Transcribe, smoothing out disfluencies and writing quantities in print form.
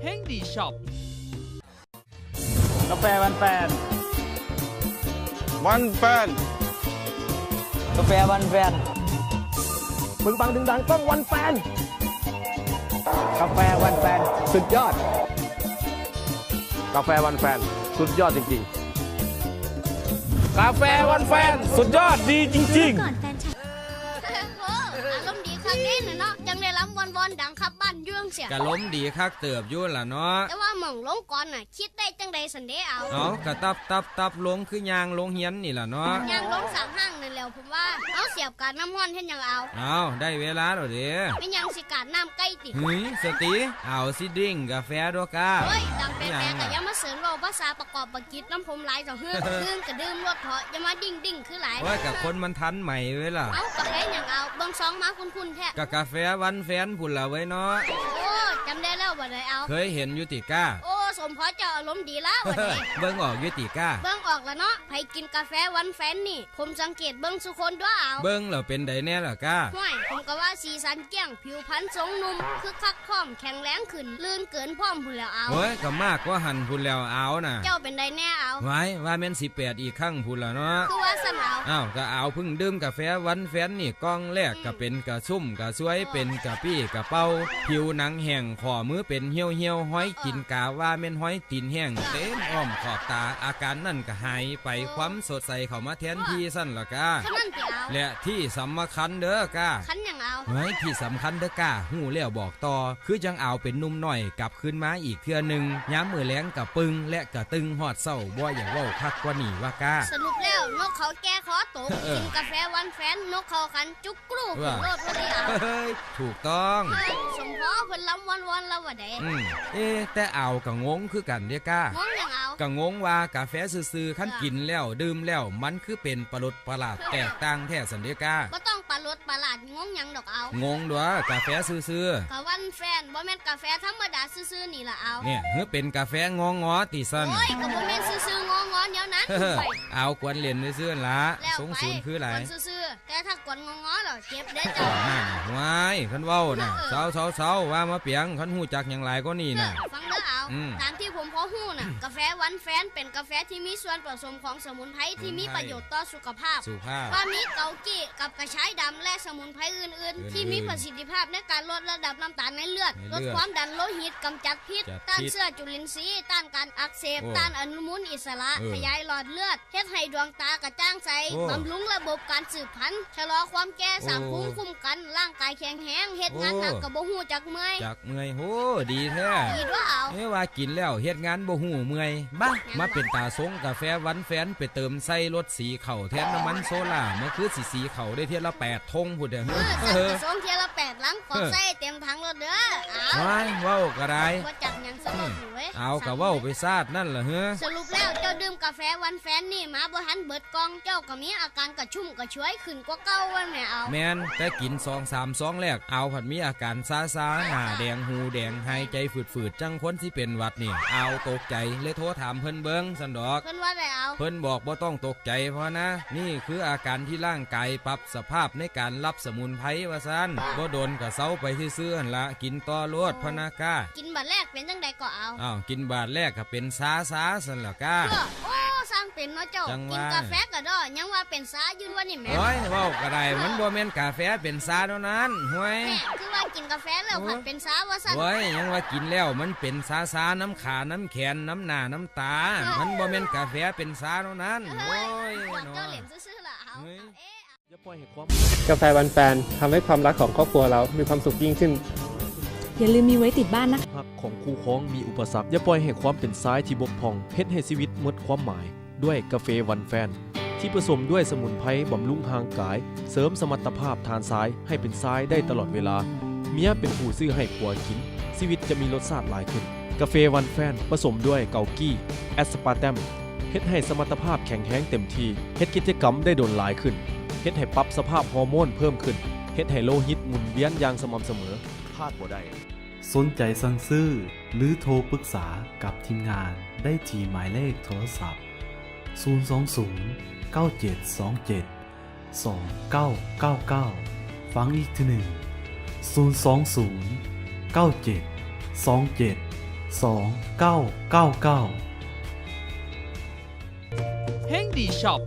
เฮงดีช็อปกาแฟวันแฟนกาแฟวันแฟนบึงบังดึงดังต้องวันแฟนกาแฟวันแฟนสุดยอดกาแฟวันแฟนสุดยอดจริงๆกาแฟวันแฟนสุดยอดดีจริงๆก่อนแฟนฉันอารมณ์ดีคักเด้เนาะจังได้ล้ำวันดังครับบ้านเยื่องเสียกะล้มดีคักเติบอยู่ล่ะเนาะแต่ว่าหม่องลงก่อนน่ะคิดได้จังใดสันเดเอากะตับลงคือยางลงเฮียนนี่ล่ะเนาะยางลงสามห้างนั่นแล้วผมว่าเอาเสียบการน้ำห้อนเห็นยังเอาได้เวลาแล้วเด้ไม่ยังสิการน้ำใกล้ติสติเอาสิดิ้งกาแฟด้วยกาเฮ้ยดังแปลกๆแต่ยังมาเสริมโลภาษาประกอบประกิจน้ำผมไหลต่อเฮือกดื่มกะดื่มรถเถาะอย่ามาดิ่งคือหลายกับคนมันทันใหม่เว้ล่ะเอากาแฟยังเอาเบิ่งซองมาคุณแท้กาแฟวันแฟนพุ่นละไว้เนาะโอ้จำได้แล้วบ่ได้เอาเคยเห็นยุติก้าโอ้สมพอเจ้าอารมณ์ดีแล้ววันนี้เบิ่งออกยุติก้าเบิ่งออกแล้วเนาะไผกินกาแฟวันแฟนนี่ผมสังเกตเบิ่งสุคนด้วยเอาเบิ่งแล้วเป็นไดแน่ล่ะก้าห้วยผมก็ว่าสีสันเกี้ยงผิวพรรณทรงนุ่มคึกคักพร้อมแข็งแรงขึ้นลื่นเกินพร้อมพุ่นแล้วเอาโอ้ยก็มากกว่าหันพุ่นแล้วเอาน่ะเจ้าเป็นไดแน่เอาไว้ว่าแม่น18อีกครั้งพุ่นละเนาะคือว่าสั่นเอาก็เอาพึ่งดื่มกาแฟวันแฟนนี่กล้องแรกก็เป็นกระชุ่มกระสวยเป็นกระปี้กระเป้าผิวหนังแห้งข้อมือเป็นเหี่ยวห้อยกินกาว่าแม่นห้อยตีนแห้งเต็มอ้อมขอบตาอาการนั่นก็หายไปความสดใสเข้ามาแทนที่สั่นละกาและที่สำคัญเด้อกาคันยังเอาเฮ้ยที่สำคัญเด้อกาหู้แล้วบอกต่อคือจังเอาเป็นนุ่มหน่อยกลับขึ้นมาอีกเทื่อนึงย้ำมือแรงกับปึงและกะตึงหอดเศร้าบ่อย่าเว้าคักกว่านี่ว่ากาสรุปแล้วนกเขาแก้ขอตกกินกาแฟวันแฟนนกเขาคันจุกกรูขึ้นรถวันนี้เอาถูกต้องสมพอเพิ่นล้ำวันแล้วว่าได้แต่เอากะงงคือกันเด้อกางงยังเอากะงงว่ากาแฟซื่อๆขั้นกินแล้วดื่มแล้วมันคือเป็นประหลาดแตกต่างแท้สันเด้อกาบ่ต้องประหลาดงงยังดอกเอางงด้วยกาแฟซื่อๆกะวันแฟนบ่แม่นกาแฟธรรมดาซื่อๆนี่ล่ะเอาเนี่ยเฮือเป็นกาแฟงองอติซั่นโอ้ยก็บ่แม่นซื่อๆงองอเดี๋ยวนั้นเอากวนเล่นซื่อๆล่ะสงสูนคือหลายซื่อๆแต่ถ้ากวนงองอแล้วเจ็บเด้เจ้าว้ายคันเว้าน่ะเซาว่ามาเปียงคันฮู้จักหยังหลายกว่านี้น่ะฟังเด้อเอาตามที่ผมพอฮู้น่ะกาแฟวันแฟนเป็นกาแฟที่มีส่วนผสมของสมุนไพรที่มีประโยชน์ต่อสุขภาพว่ามีเกากี้กับกระชายดำและสมุนไพรอื่นๆที่มีประสิทธิภาพในการลดระดับน้ำตาลในเลือดลดความดันโลหิตกำจัดพิษต้านเชื้อจุลินทรีย์ต้านการอักเสบต้านอนุมูลอิสระขยายหลอดเลือดเฮ็ดให้ดวงตากระจ่างใสบำรุงระบบการสืบพันธุ์ชะลอความแก่สร้างภูมิคุ้มกันร่างกายแข็งแรงเฮ็ดงานหนักก็บ่ฮู้จักเมื่อยโหดีแท้ดีด้วยเอาว่ากินแล้วเฮ็ดงานบ่ฮู้เมื่อยบ้ามาเป็นตาสงกาแฟวันแฟนไปเติมใส่รถสีเข่าแทนน้ำมันโซล่าเมื่อคือสีเข่าได้เทียละ8 ธงพุ่นเด้อสงเทียละ8ลังขอใส่เต็มถังรถเด้อเว้าก็ได้บ่จักหยังสนุกเว้ยเอาก็เว้าไปซาดนั่นล่ะเฮ้อสรุปแล้วเจ้าดื่มกาแฟวันแฟนนี่มาบ่ทันเบิดกล่องเจ้าก็มีอาการกระชุ่มกระชวยขึ้นกว่าเก่าว่าแม่เอาแม่นแต่กิน2-3 ซองแรกเอาผัดมีอาการซาหน้าแดงหูแดงหายใจฝืดๆจังคนที่เป็นหวัดนี่เอาตกใจเลยโทรถามเพิ่นเบิ่งซั่นดอกเพิ่นว่าได้เอาเพิ่นบอกบ่ต้องตกใจเพราะนะนี่คืออาการที่ร่างกายปรับสภาพในการรับสมุนไพรว่าซั่นบ่โดนก็เซาไปซื่อๆหั่นละกินต่อโลดพะนะกากินบาดแรกเป็นจังได๋ก็เอากินบาดแรกก็เป็นซาซั่นล่ะกาโอ้สร้างเป็นเนาะเจ้ากินกาแฟก็ดอยังว่าเป็นซายืนว่านี่แม่โอ้ยเว้าก็ได้มันบ่แม่นกาแฟเป็นซาเท่านั้นห้วยคือว่ากินกาแฟแล้วผัดเป็นซาว่าซั่นโอ้ยยังว่ากินแล้วมันเป็นซาน้ำขาน้ำแขนน้ำหน้าน้ำตามันบ่แม่นกาแฟเป็นซาเท่านั้นโอ้ยเจ้าเหล่มซื่อๆล่ะเอาอย่าปล่อยให้ความกาแฟวันแฟนทำให้ความรักของครอบครัวเรามีความสุขยิ่งขึ้นอย่าลืมมีไว้ติดบ้านนะหักของคู่ครองมีอุปสรรคอย่าปล่อยให้ความเป็นซ้ายที่บกพร่องเฮ็ดให้ชีวิตหมดความหมายด้วยกาแฟวันแฟนที่ผสมด้วยสมุนไพรบำรุงห่างกายเสริมสมรรถภาพทางซ้ายให้เป็นซ้ายได้ตลอดเวลาเมียเป็นผู้ซื้อให้ผัวกินชีวิตจะมีรสชาติหลายขึ้นกาแฟวันแฟนผสมด้วยเกากี้แอสปาร์แตมเฮ็ดให้สมรรถภาพแข็งแรงเต็มที่เฮ็ดกิจกรรมได้โดนหลายขึ้นเฮ็ดให้ปรับสภาพฮอร์โมนเพิ่มขึ้นเฮ็ดให้โลหิตหมุนเวียนอย่างสม่ำเสมอพลาดบ่ได้สนใจสั่งซื้อหรือโทรปรึกษากับทีมงานได้ที่หมายเลขโทรศัพท์020 9727 2999ฟังอีกทีหนึ่ง020 9727 2999 เฮงดีช็อป